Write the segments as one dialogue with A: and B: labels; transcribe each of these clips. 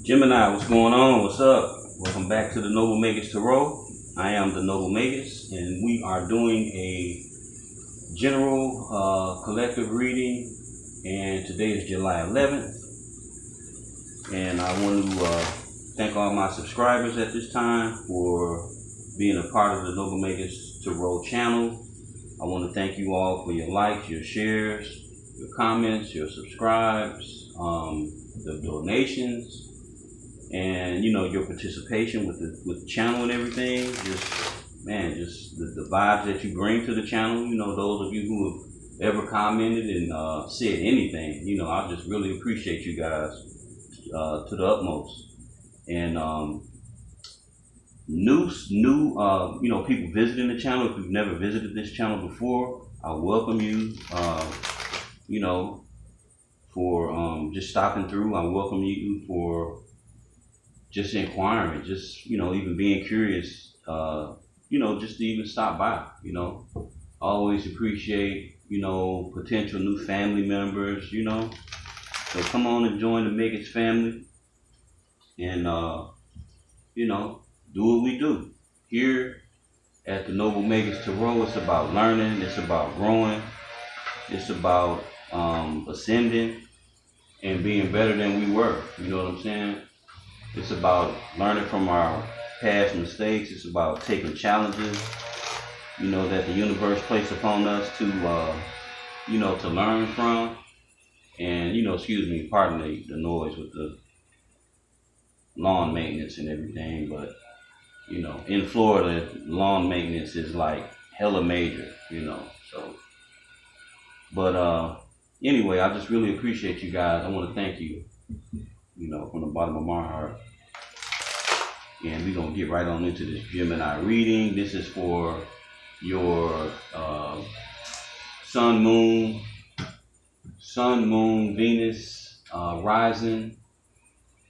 A: Gemini, what's going on? What's up? Welcome back to the Noble Magus Tarot. I am the Noble Magus, and we are doing a general collective reading. And today is July 11th. And I want to thank all my subscribers at this time for being a part of the Noble Magus Tarot Channel. I want to thank you all for your likes, your shares, your comments, your subscribes, the donations, and your participation with the channel and everything. Just the vibes that you bring to the channel. Those of you who have ever commented and said anything, I just really appreciate you guys to the utmost. And new people visiting the channel. If you've never visited this channel before, I welcome you. For just stopping through. I welcome you for just inquiring, just even being curious, just to even stop by. Always appreciate potential new family members. So come on and join the Magus family, and do what we do here at the Noble Magus Tarot. It's about learning, it's about growing, it's about ascending and being better than we were. You know what I'm saying? It's about learning from our past mistakes. It's about taking challenges, that the universe placed upon us to, to learn from. And, excuse me, pardon the noise with the lawn maintenance and everything. But, in Florida, lawn maintenance is like hella major, so. But anyway, I just really appreciate you guys. I want to thank you, from the bottom of my heart. And we're going to get right on into this Gemini reading. This is for your Sun, Moon, Venus, rising.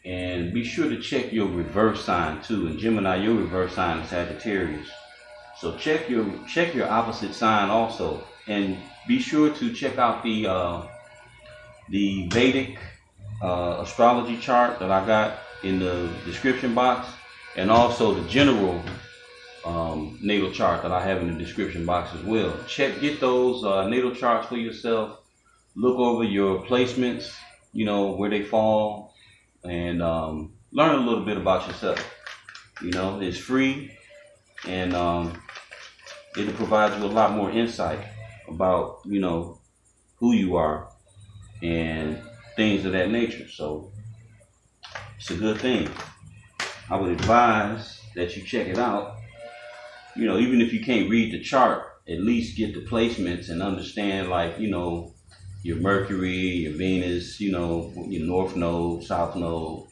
A: And be sure to check your reverse sign too. And Gemini, your reverse sign is Sagittarius. So check your opposite sign also. And be sure to check out the VEDIC astrology chart that I got in the description box, and also the general natal chart that I have in the description box as well. Get those natal charts for yourself. Look over your placements, where they fall, and learn a little bit about yourself. It's free, and it'll provide you a lot more insight about who you are and things of that nature. So it's a good thing. I would advise that you check it out. Even if you can't read the chart, at least get the placements and understand, your Mercury, your Venus, your North Node, South Node,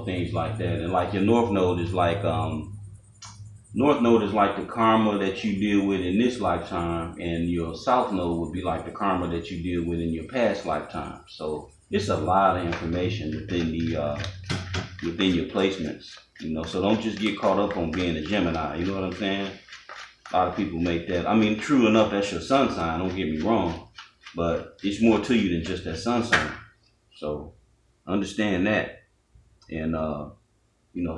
A: things like that. And your North Node is the karma that you deal with in this lifetime, and your South Node would be like the karma that you deal with in your past lifetime. So it's a lot of information within your placements. So don't just get caught up on being a Gemini. You know what I'm saying? A lot of people make that. I mean, true enough, that's your sun sign. Don't get me wrong, but it's more to you than just that sun sign. So understand that, and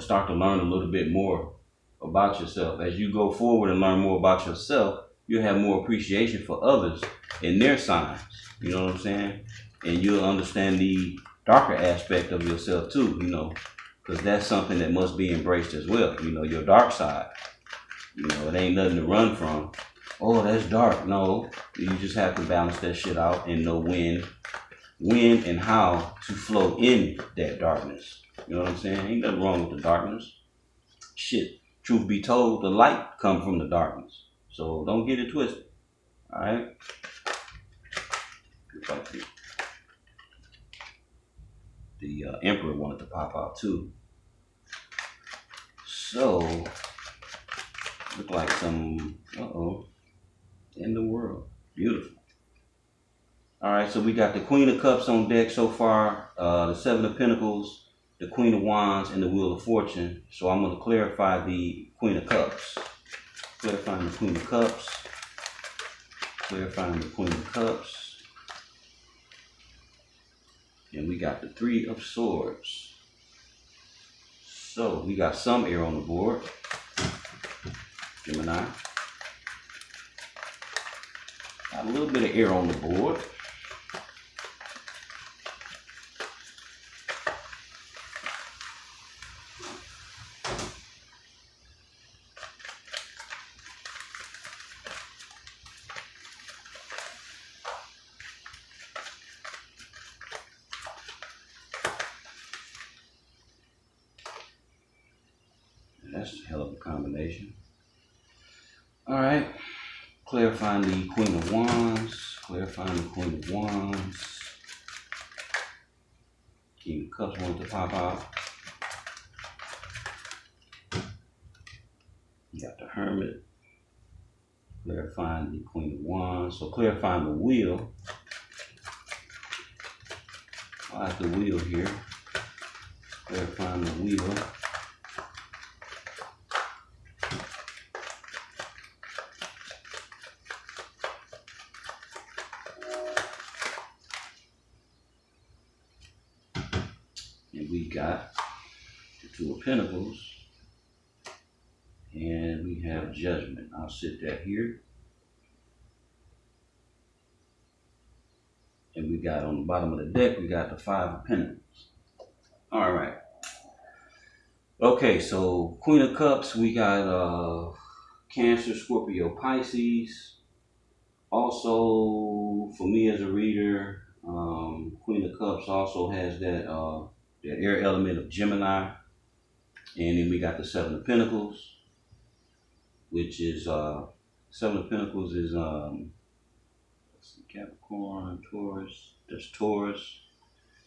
A: start to learn a little bit more about yourself. As you go forward and learn more about yourself, you'll have more appreciation for others and their signs. You know what I'm saying? And you'll understand the darker aspect of yourself too, because that's something that must be embraced as well. Your dark side. It ain't nothing to run from. Oh, that's dark. No, you just have to balance that shit out and know when and how to flow in that darkness. You know what I'm saying? Ain't nothing wrong with the darkness. Shit. Truth be told, the light comes from the darkness. So don't get it twisted. All right? The Emperor wanted to pop out too. So, look like some, in the world. Beautiful. All right, so we got the Queen of Cups on deck so far, the Seven of Pentacles, the Queen of Wands, and the Wheel of Fortune. So I'm going to clarify the Queen of Cups. Clarifying the Queen of Cups. Clarifying the Queen of Cups. And we got the Three of Swords. So we got some air on the board, Gemini. Got a little bit of air on the board. That's a hell of a combination. All right, clarifying the Queen of Wands, clarifying the Queen of Wands. King of Cups wanted to pop out. You got the Hermit, clarifying the Queen of Wands. So clarifying the Wheel. I like the Wheel here. Clarifying the Wheel. And we got the Two of Pentacles, and we have Judgment. I'll sit that here. And we got on the bottom of the deck, we got the Five of Pentacles. All right. Okay, so Queen of Cups, we got Cancer, Scorpio, Pisces. Also, for me as a reader, Queen of Cups also has that air element of Gemini. And then we got the Seven of Pentacles, which is Seven of Pentacles is Capricorn, Taurus. That's Taurus.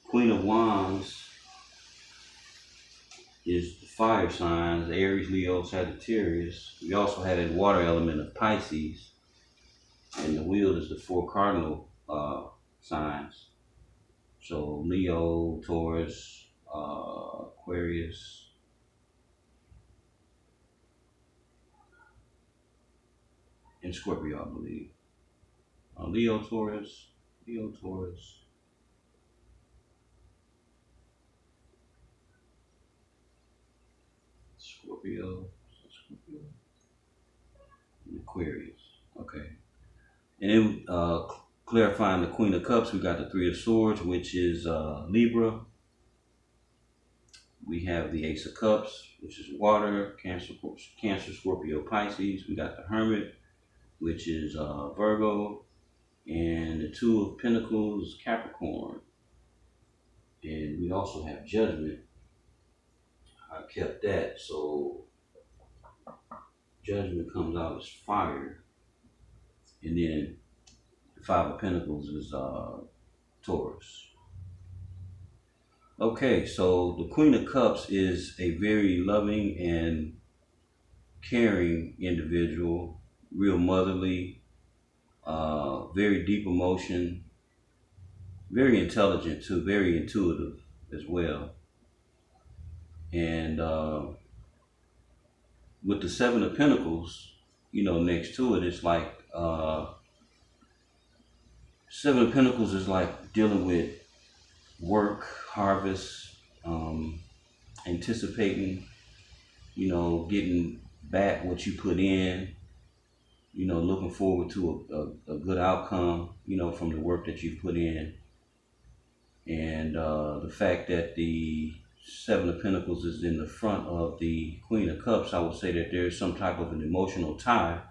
A: Queen of Wands is the fire signs, Aries, Leo, Sagittarius. We also had a water element of Pisces, and the wheel is the four cardinal signs. So Leo, Taurus, Aquarius, and Scorpio, I believe. Leo, Taurus, Scorpio, and Aquarius. Okay. And then clarifying the Queen of Cups, we got the Three of Swords, which is Libra. We have the Ace of Cups, which is water, Cancer, Scorpio, Pisces. We got the Hermit, which is Virgo. And the Two of Pentacles, Capricorn. And we also have Judgment. I kept that, so Judgment comes out as fire. And then the Five of Pentacles is Taurus. Okay, so the Queen of Cups is a very loving and caring individual, real motherly, very deep emotion, very intelligent too, very intuitive as well. And with the Seven of Pentacles, you know, next to it, it's like Seven of Pentacles is like dealing with work, harvest, anticipating, you know, getting back what you put in, you know, looking forward to a good outcome, you know, from the work that you put in. And the fact that the Seven of Pentacles is in the front of the Queen of Cups, I would say that there's some type of an emotional tie.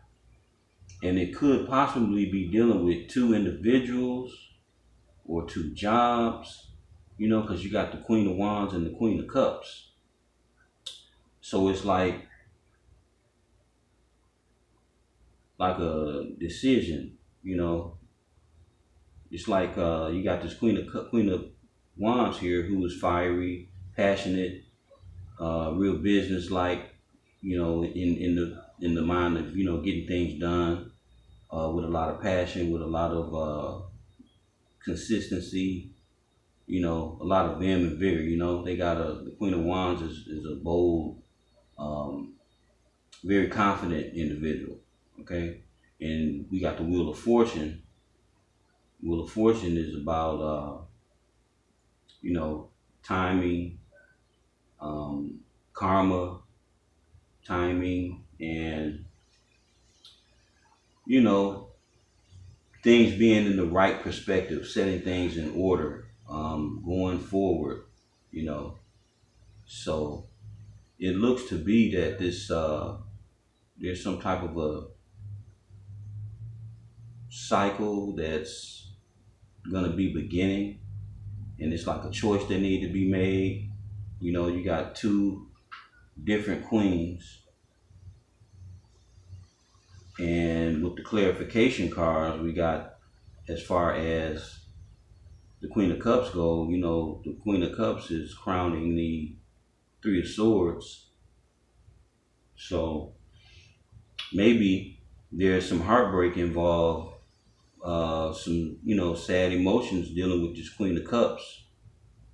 A: And it could possibly be dealing with two individuals or two jobs, you know, because you got the Queen of Wands and the Queen of Cups. So it's like a decision, you know. It's like you got this Queen of Wands here who is fiery, passionate, real business-like, you know, in the mind of, you know, getting things done with a lot of passion, with a lot of consistency, you know, a lot of vim and vigor. You know, they got the Queen of Wands is a bold, very confident individual. Okay, and we got the Wheel of Fortune. Wheel of Fortune is about you know, timing, karma, timing, and, you know, things being in the right perspective, setting things in order, going forward, you know. So it looks to be that this there's some type of a cycle that's gonna be beginning, and it's like a choice that need to be made. You know, you got two different queens, and with the clarification cards, we got, as far as the Queen of Cups go, you know, the Queen of Cups is crowning the Three of Swords. So maybe there's some heartbreak involved, some, you know, sad emotions dealing with this Queen of Cups.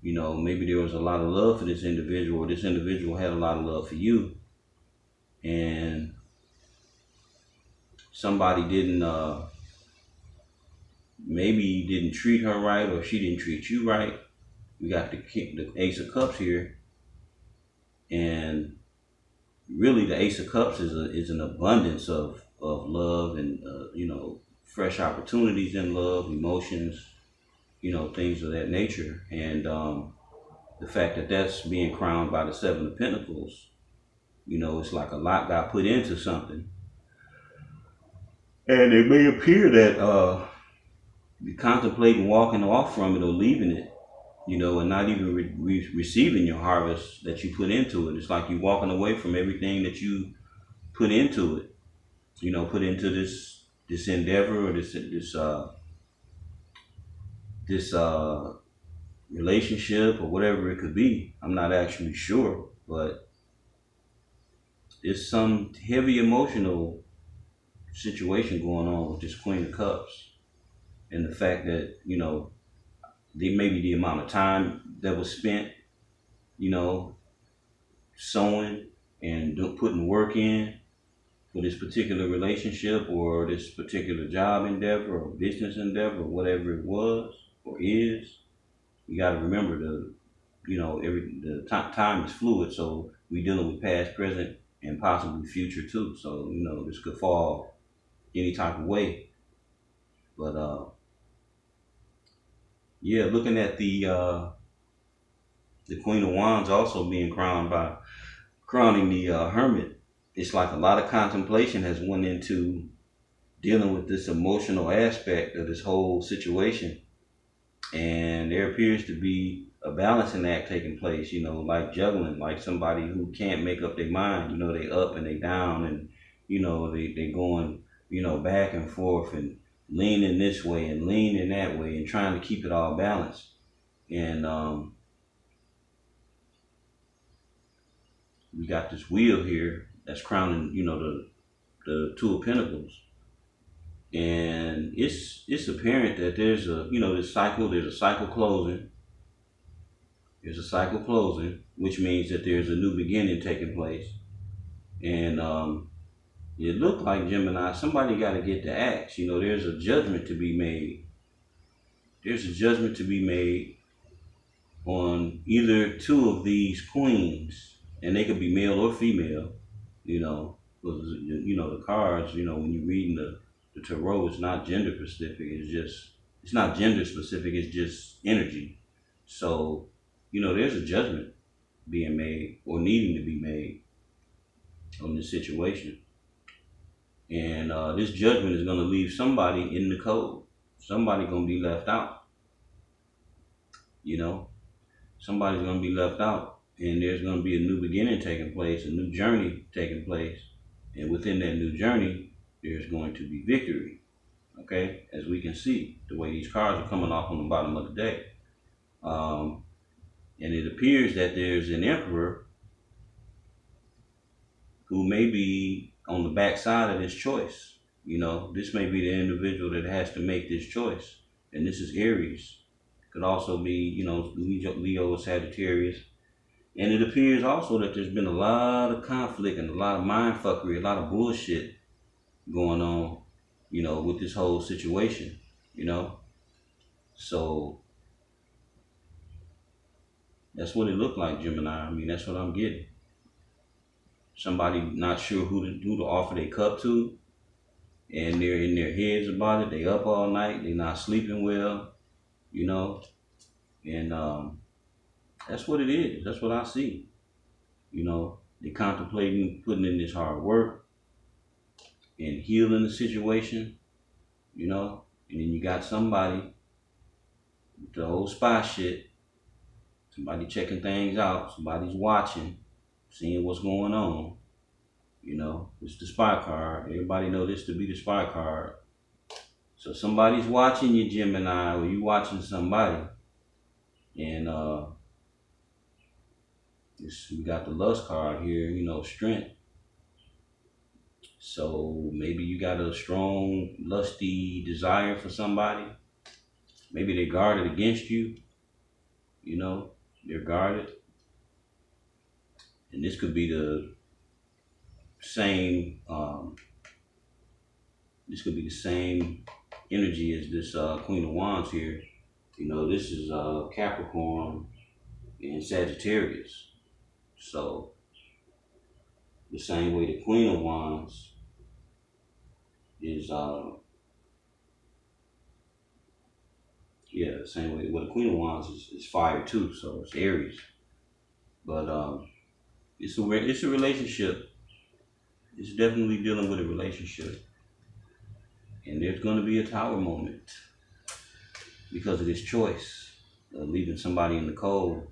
A: You know, maybe there was a lot of love for this individual, or this individual had a lot of love for you, and somebody didn't, maybe didn't treat her right, or she didn't treat you right. We got the Ace of Cups here, and really the Ace of Cups is an abundance of love and, you know, fresh opportunities in love, emotions, you know, things of that nature. And the fact that that's being crowned by the Seven of Pentacles, you know, it's like a lot got put into something. And it may appear that you're contemplating walking off from it or leaving it, you know, and not even receiving your harvest that you put into it. It's like you're walking away from everything that you put into it, you know, put into this endeavor, or this relationship, or whatever it could be. I'm not actually sure, but it's some heavy emotional situation going on with this Queen of Cups, and the fact that, you know, maybe the amount of time that was spent, you know, sowing and putting work in for this particular relationship, or this particular job endeavor, or business endeavor, or whatever it was or is. You got to remember, you know, the time is fluid, so we're dealing with past, present, and possibly future too. So, you know, this could fall any type of way. But yeah, looking at the Queen of Wands also being crowning the Hermit, it's like a lot of contemplation has went into dealing with this emotional aspect of this whole situation. And there appears to be a balancing act taking place, you know, like juggling, like somebody who can't make up their mind. You know, they up and they down, and, you know, they going, you know, back and forth, and leaning this way and leaning that way, and trying to keep it all balanced. And we got this wheel here that's crowning, you know, the Two of Pentacles. And it's apparent that there's a, you know, there's a cycle closing. There's a cycle closing, which means that there's a new beginning taking place. And it looked like, Gemini, somebody got to get the axe. You know, there's a judgment to be made. There's a judgment to be made on either two of these queens, and they could be male or female, you know, because, you know, the cards, you know, when you're reading the tarot, it's not gender specific. It's not gender specific. It's just energy. So, you know, there's a judgment being made, or needing to be made, on this situation. And this judgment is going to leave somebody in the cold. Somebody going to be left out. You know, somebody's going to be left out, and there's going to be a new beginning taking place, a new journey taking place. And within that new journey, there's going to be victory. Okay, as we can see, the way these cards are coming off on the bottom of the deck. And it appears that there's an emperor who may be on the backside of this choice. You know, this may be the individual that has to make this choice. And this is Aries. Could also be, you know, Leo, Sagittarius. And it appears also that there's been a lot of conflict and a lot of mind fuckery, a lot of bullshit going on, you know, with this whole situation, you know. So that's what it looked like, Gemini. I mean, that's what I'm getting. somebody not sure who to offer their cup to, and they're in their heads about it. They up all night, they not sleeping well, you know, and that's what it is. That's what I see. You know, they contemplating putting in this hard work and healing the situation, you know, and then you got somebody with the whole spy shit, somebody checking things out, somebody's watching, seeing what's going on. You know, it's the spy card. Everybody know this to be the spy card. So somebody's watching you, Gemini, or you watching somebody. And we got the lust card here, you know, strength. So maybe you got a strong, lusty desire for somebody. Maybe they're guarded against you. You know, they're guarded. And this could be the same, energy as this Queen of Wands here. You know, this is Capricorn and Sagittarius. So the same way the Queen of Wands is the same way. Well, the Queen of Wands is fire too, so it's Aries. But it's a relationship. It's definitely dealing with a relationship, and there's going to be a tower moment because of this choice of leaving somebody in the cold.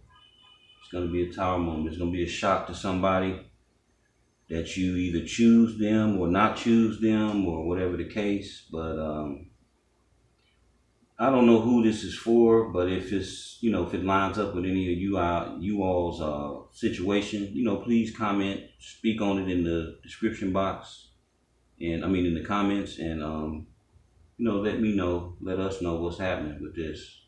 A: It's going to be a tower moment. It's going to be a shock to somebody that you either choose them or not choose them or whatever the case. But I don't know who this is for, but if it's, you know, if it lines up with any of you all's situation, you know, please comment, speak on it in the description box, and in the comments, and you know, let us know what's happening with this.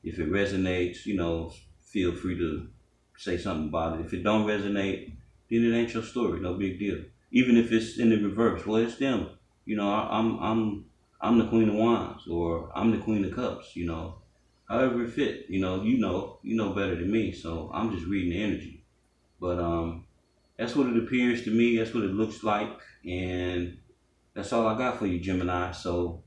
A: If it resonates, you know, feel free to say something about it. If it don't resonate, then it ain't your story, no big deal. Even if it's in the reverse, well, it's them. You know, I'm the Queen of Wands, or I'm the Queen of Cups, you know. However it fit, you know better than me, so I'm just reading the energy. But that's what it appears to me, that's what it looks like, and that's all I got for you, Gemini. So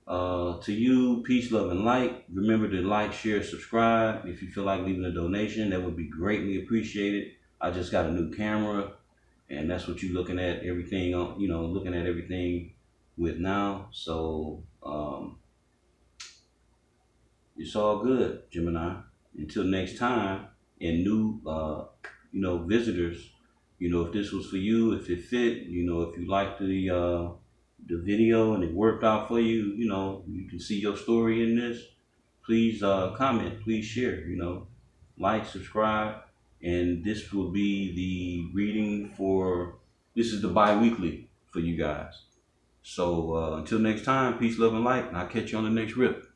A: to you, peace, love, and light. Remember to like, share, subscribe. If you feel like leaving a donation, that would be greatly appreciated. I just got a new camera, and that's what you're looking at everything on, you know, looking at everything with now. So it's all good, Gemini. Until next time, and new you know, visitors, you know, if this was for you, if it fit, you know, if you liked the video and it worked out for you, you know, you can see your story in this, please comment, please share, you know, like, subscribe. And this will be the reading this is the bi-weekly for you guys. So until next time, peace, love, and light, and I'll catch you on the next rip.